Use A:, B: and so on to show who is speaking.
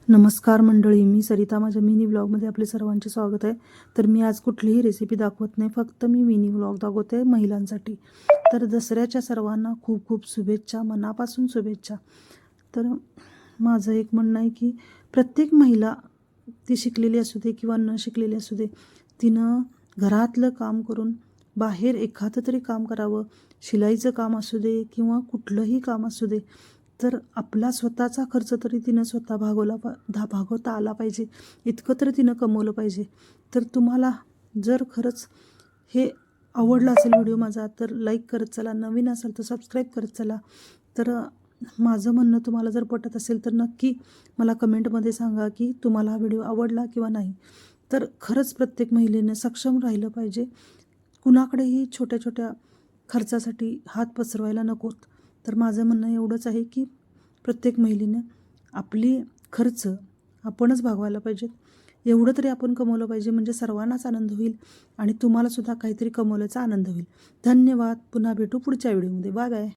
A: नमस्कार मंडळी, मी सरिता. माझ्या मिनी व्लॉगमध्ये आपले सर्वांचे स्वागत आहे. तर मी आज कुठलीही रेसिपी दाखवत नाही, फक्त मी मिनी व्लॉग दाखवते महिलांसाठी. तर दसऱ्याच्या सर्वांना खूप खूप शुभेच्छा, मनापासून शुभेच्छा. तर माझं एक म्हणणं आहे की प्रत्येक महिला, ती शिकलेली असू दे किंवा न शिकलेली असू दे, तिनं घरातलं काम करून बाहेर एखादं तरी काम करावं. शिलाईचं काम असू दे किंवा कुठलंही काम असू दे, तर आपला स्वतःचा खर्च तरी तिनं स्वतः भागवता आला पाहिजे, इतकं तरी तिनं कमवलं पाहिजे. तर तुम्हाला जर खरंच हे आवडलं असेल व्हिडिओ माझा, तर लाईक करत चला. नवीन असाल तर सबस्क्राईब करत चला. तर माझं म्हणणं तुम्हाला जर पटत असेल तर नक्की मला कमेंटमध्ये सांगा की तुम्हाला हा व्हिडिओ आवडला किंवा नाही. तर खरंच प्रत्येक महिलेनं सक्षम राहिलं पाहिजे. कुणाकडेही छोट्या छोट्या खर्चासाठी हात पसरवायला नकोत. तर माझं म्हणणं एवढंच आहे की प्रत्येक महिलेनं आपली खर्च आपणच भागवायला पाहिजेत. एवढं तरी आपण कमवलं पाहिजे, म्हणजे सर्वांनाच आनंद होईल आणि तुम्हालासुद्धा काहीतरी कमवल्याचा आनंद होईल. धन्यवाद. पुन्हा भेटू पुढच्या व्हिडिओमध्ये. Bye bye.